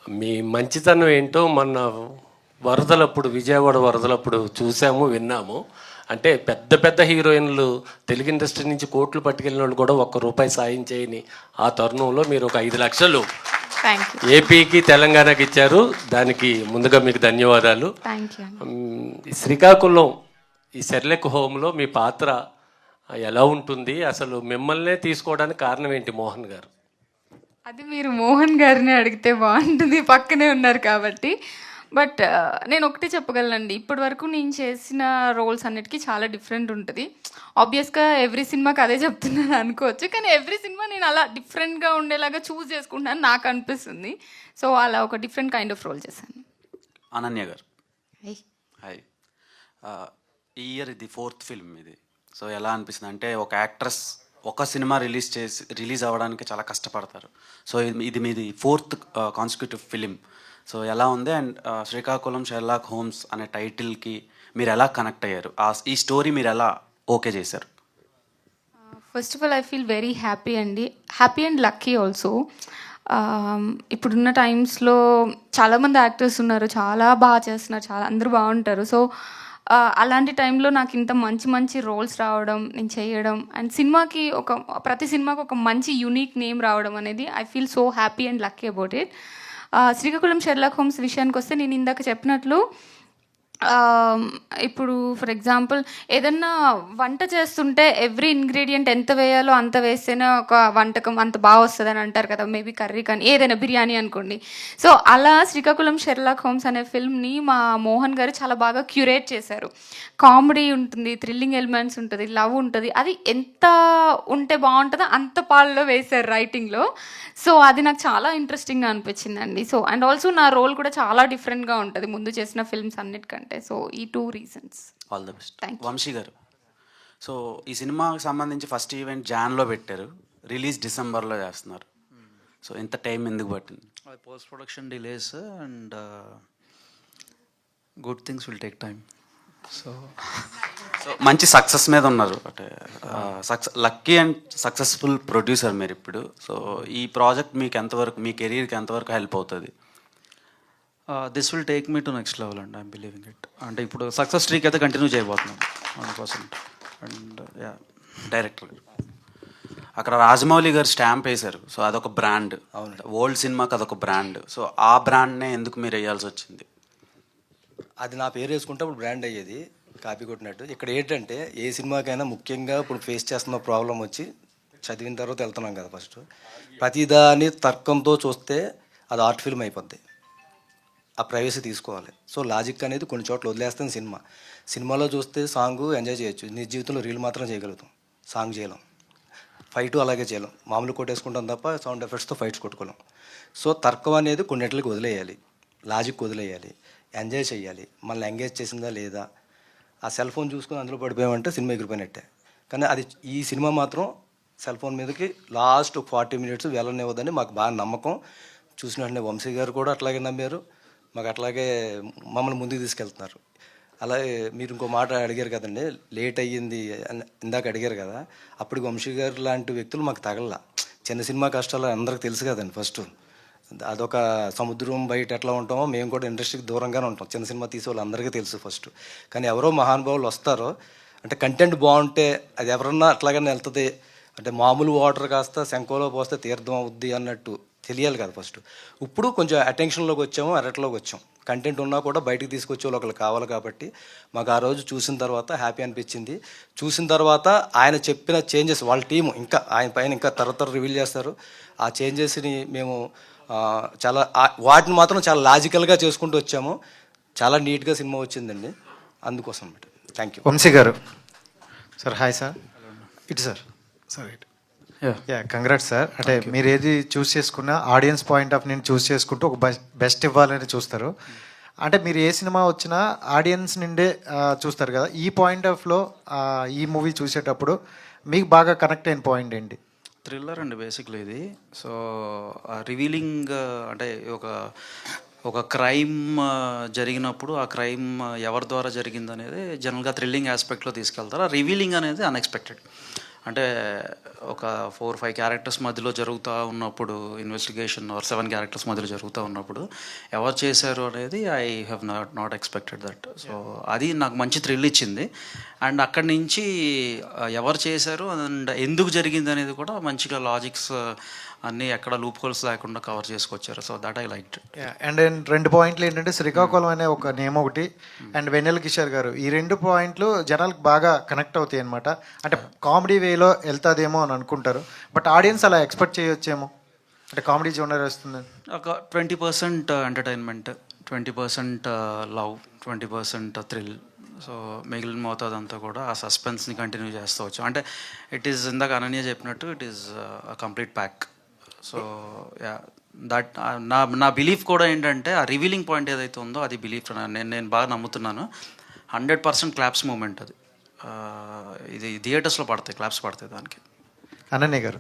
మీ మంచితనం ఏంటో మొన్న వరదలప్పుడు విజయవాడ వరదలప్పుడు చూసాము విన్నాము. అంటే పెద్ద పెద్ద హీరోయిన్లు తెలుగు ఇండస్ట్రీ నుంచి కోట్లు పట్టుకెళ్ళిన వాళ్ళు కూడా ఒక్క రూపాయి సాయం చేయని ఆ తరుణంలో మీరు ఒక 5 లక్షలు ఏపీకి తెలంగాణకి ఇచ్చారు. దానికి ముందుగా మీకు ధన్యవాదాలు. ఈ శ్రీకాకుళం ఈ సెర్లెక్ హోమ్లో మీ పాత్ర ఎలా ఉంటుంది? అసలు మిమ్మల్నే తీసుకోవడానికి కారణం ఏంటి మోహన్ గారు? అది మీరు మోహన్ గారిని అడిగితే బాగుంటుంది, పక్కనే ఉన్నారు కాబట్టి. బట్ నేను ఒకటే చెప్పగలనండి, ఇప్పటి వరకు నేను చేసిన రోల్స్ అన్నిటికీ చాలా డిఫరెంట్ ఉంటుంది. ఆబ్వియస్గా ఎవ్రీ సినిమాకి అదే చెప్తున్నాను అనుకోవచ్చు, కానీ ఎవ్రీ సినిమా నేను అలా డిఫరెంట్గా ఉండేలాగా చూస్ చేసుకుంటాను నాకు అనిపిస్తుంది. సో అలా ఒక డిఫరెంట్ కైండ్ ఆఫ్ రోల్ చేశాను. అనన్య గారు, హాయ్. ఈ ఇయర్ ఇది 4th ఫిల్మ్ ఇది. సో ఎలా అనిపిస్తుంది అంటే, ఒక యాక్ట్రెస్ ఒక సినిమా రిలీజ్ అవ్వడానికి చాలా కష్టపడతారు. సో ఇది మీది 4th కాన్సిక్యూటివ్ ఫిలిం. సో ఎలా ఉంది? అండ్ శ్రీకాకుళం షెర్లాక్ హోమ్స్ అనే టైటిల్కి మీరు ఎలా కనెక్ట్ అయ్యారు? ఈ స్టోరీ మీరు ఎలా ఓకే చేశారు? First of all I feel very happy and lucky also. ఇప్పుడున్న టైమ్స్లో చాలామంది యాక్టర్స్ ఉన్నారు, చాలా బాగా చేస్తున్నారు, చాలా అందరూ బాగుంటారు. సో అలాంటి టైంలో నాకు ఇంత మంచి మంచి రోల్స్ రావడం, నేను చేయడం, అండ్ ప్రతి సినిమాకి ఒక మంచి యూనిక్ నేమ్ రావడం అనేది I feel so happy and lucky about it. Srikakulam Sherlock Holmes విషయానికి వస్తే, నేను ఇందాక చెప్పినట్లు ఇప్పుడు ఫర్ ఎగ్జాంపుల్ ఏదన్నా వంట చేస్తుంటే ఎవ్రీ ఇంగ్రీడియంట్ ఎంత వేయాలో అంత వేస్తేనే ఒక వంటకం అంత బాగా వస్తుంది అని అంటారు కదా. మేబీ కర్రీ కానీ ఏదైనా బిర్యానీ అనుకోండి. సో అలా శ్రీకాకుళం షెర్లాక్ హోమ్స్ అనే ఫిల్మ్ని మా మోహన్ గారు చాలా బాగా క్యూరేట్ చేశారు. కామెడీ ఉంటుంది, థ్రిల్లింగ్ ఎలిమెంట్స్ ఉంటుంది, లవ్ ఉంటుంది. అది ఎంత ఉంటే బాగుంటుందో అంత పాల్లో వేశారు రైటింగ్లో. సో అది నాకు చాలా ఇంట్రెస్టింగ్గా అనిపించిందండి. సో అండ్ ఆల్సో నా రోల్ కూడా చాలా డిఫరెంట్గా ఉంటుంది ముందు చేసిన ఫిల్మ్స్ అన్నిటికంటే. సో ఈ 2 reasons. All the best. Vamshi గారు, సో ఈ సినిమాకి సంబంధించి ఫస్ట్ ఈవెంట్ జాన్లో పెట్టారు, రిలీజ్ డిసెంబర్లో చేస్తున్నారు. సో ఇంత టైం ఎందుకు పట్టింది? Post production delays and good things will take time. So మంచి సక్సెస్ మీద ఉన్నారు, అంటే లక్కీ అండ్ సక్సెస్ఫుల్ ప్రొడ్యూసర్ మీరు ఇప్పుడు. సో ఈ ప్రాజెక్ట్ మీకు ఎంతవరకు, మీ కెరీర్కి ఎంతవరకు హెల్ప్ అవుతుంది? This will take me to next level and I'm believing it. అంటే ఇప్పుడు సక్సెస్ స్ట్రీక్ అయితే కంటిన్యూ చేయబోతున్నాం 100%. అండ్ యా, డైరెక్టర్ అక్కడ రాజమౌళి గారు స్టాంప్ వేశారు. సో అదొక బ్రాండ్, ఓల్డ్ సినిమాకి అదొక బ్రాండ్. సో ఆ బ్రాండ్నే ఎందుకు మీరు వేయాల్సి వచ్చింది? అది నా పేరు వేసుకుంటే ఇప్పుడు బ్రాండ్ అయ్యేది, కాపీ కొట్టినట్టు. ఇక్కడ ఏంటంటే ఏ సినిమాకైనా ముఖ్యంగా ఇప్పుడు ఫేస్ చేస్తున్న ప్రాబ్లం వచ్చి చదివిన తర్వాత వెళ్తున్నాం కదా. ఫస్ట్ ప్రతిదాని తర్కంతో చూస్తే అది ఆర్ట్ ఫిల్మ్ అయిపోద్ది, ఆ ప్రైవసీ తీసుకోవాలి. సో లాజిక్ అనేది కొన్ని చోట్ల వదిలేస్తుంది సినిమాలో చూస్తే సాంగ్ ఎంజాయ్ చేయొచ్చు, నీ జీవితంలో రీల్ మాత్రం చేయగలుగుతాం, సాంగ్ చేయలేం. ఫైట్ అలాగే చేయలేం, మామూలు కొట్టేసుకుంటాం తప్ప సౌండ్ ఎఫెక్ట్స్తో ఫైట్స్ కొట్టుకోలేం. సో తర్కం అనేది కొన్నిటికి వదిలేయాలి, లాజిక్ వదిలేయాలి, ఎంజాయ్ చేయాలి. మనల్ని ఎంగేజ్ చేసిందా లేదా, ఆ సెల్ ఫోన్ చూసుకుని అందులో పడిపోయామంటే సినిమా ఎగిరిపోయినట్టే. కానీ అది ఈ సినిమా మాత్రం సెల్ ఫోన్ మీదకి లాస్ట్ 40 మినిట్స్ వెళ్ళనివ్వదని మాకు బాగా నమ్మకం. చూసిన వెంటనే వంశీ గారు కూడా అట్లాగే నమ్మారు, మాకు అట్లాగే మమ్మల్ని ముందుకు తీసుకెళ్తున్నారు. అలాగే మీరు ఇంకో మాట అడిగారు కదండి, లేట్ అయ్యింది అని ఇందాక అడిగారు కదా. అప్పటికి వంశీ గారు లాంటి వ్యక్తులు మాకు తగల. చిన్న సినిమా కష్టాలు అందరికి తెలుసు కదండి. ఫస్ట్ అదొక సముద్రం బయట ఎట్లా ఉంటామో మేము కూడా ఇండస్ట్రీకి దూరంగానే ఉంటాం, చిన్న సినిమా తీసే వాళ్ళు అందరికీ తెలుసు ఫస్ట్. కానీ ఎవరో మహానుభావులు వస్తారో అంటే కంటెంట్ బాగుంటే అది ఎవరన్నా అట్లాగనే వెళ్తుంది. అంటే మామూలు వాటర్ కాస్త శంఖంలో పోస్తే తీర్థం అవుద్ది అన్నట్టు తెలియాలి కదా ఫస్ట్. ఇప్పుడు కొంచెం అటెన్షన్లోకి వచ్చాము, అరట్లోకి వచ్చాం. కంటెంట్ ఉన్నా కూడా బయటకు తీసుకొచ్చే వాళ్ళు ఒకళ్ళు కావాలి కాబట్టి మాకు ఆ రోజు చూసిన తర్వాత హ్యాపీ అనిపించింది. చూసిన తర్వాత ఆయన చెప్పిన చేంజెస్ వాళ్ళ టీము ఇంకా ఆయన పైన ఇంకా తర్వాత రివీల్ చేస్తారు. ఆ చేంజెస్ని మేము చాలా వాటిని మాత్రం చాలా లాజికల్గా చేసుకుంటూ వచ్చాము. చాలా నీట్గా సినిమా వచ్చిందండి, అందుకోసం అన్నమాట. Thank you. వంశీ గారు సార్. Hi sir. ఇటు సార్. సార్ ఇటు. Yeah, congrats sir. అంటే మీరు ఏది చూస్ చేసుకున్నా ఆడియన్స్ పాయింట్ ఆఫ్ నేను చూస్ చేసుకుంటూ ఒక బెస్ట్ ఇవ్వాలని చూస్తారు. అంటే మీరు ఏ సినిమా వచ్చినా ఆడియన్స్ నుండే చూస్తారు కదా. ఈ పాయింట్ ఆఫ్లో ఈ మూవీ చూసేటప్పుడు మీకు బాగా కనెక్ట్ అయిన పాయింట్ ఏంటి? థ్రిల్లర్ అండి బేసిక్లీ ఇది. సో రివీలింగ్ అంటే ఒక క్రైమ్ జరిగినప్పుడు ఆ క్రైమ్ ఎవరి ద్వారా జరిగింది అనేది జనరల్గా థ్రిల్లింగ్ ఆస్పెక్ట్లో తీసుకెళ్తారు. ఆ రివీలింగ్ అనేది అన్ఎక్స్పెక్టెడ్. అంటే ఒక 4-5 క్యారెక్టర్స్ మధ్యలో జరుగుతూ ఉన్నప్పుడు ఇన్వెస్టిగేషన్ ఆర్ 7 క్యారెక్టర్స్ మధ్యలో జరుగుతూ ఉన్నప్పుడు ఎవరు చేశారు అనేది I have not expected that. So అది నాకు మంచి థ్రిల్ ఇచ్చింది. అండ్ అక్కడి నుంచి ఎవరు చేశారు అండ్ ఎందుకు జరిగింది అనేది కూడా మంచిగా లాజిక్స్ అన్నీ ఎక్కడ లూప్ హోల్స్ లేకుండా కవర్ చేసుకొచ్చారు. So that I like. And 2 పాయింట్లు ఏంటంటే శ్రీకాకుళం అనే ఒక నేమ్ ఒకటి అండ్ వెన్నెల కిషోర్ గారు, ఈ 2 పాయింట్లు జనాలకు బాగా కనెక్ట్ అవుతాయి అనమాట. అంటే కామెడీ వేలో వెళ్తాదేమో అని అనుకుంటారు, బట్ ఆడియన్స్ అలా ఎక్స్పెక్ట్ చేయొచ్చేమో, అంటే కామెడీ జోనర్ వస్తుంది. ఒక 20% ఎంటర్టైన్మెంట్, 20% లవ్, 20% థ్రిల్. సో మిగిలిన మోతాదంతా కూడా ఆ సస్పెన్స్ని కంటిన్యూ చేస్తూ వచ్చు. అంటే ఇట్ ఈస్ ఇందాక అనన్య చెప్పినట్టు it is complete pack. So yeah that నా బిలీఫ్ కూడా ఏంటంటే ఆ రివీలింగ్ పాయింట్ ఏదైతే ఉందో అది బిలీఫ్ నేను బాగా నమ్ముతున్నాను. 100% క్లాప్స్ మూమెంట్ అది. ఇది థియేటర్స్లో పడతాయి, క్లాప్స్ పడతాయి దానికి. అనన్య గారు,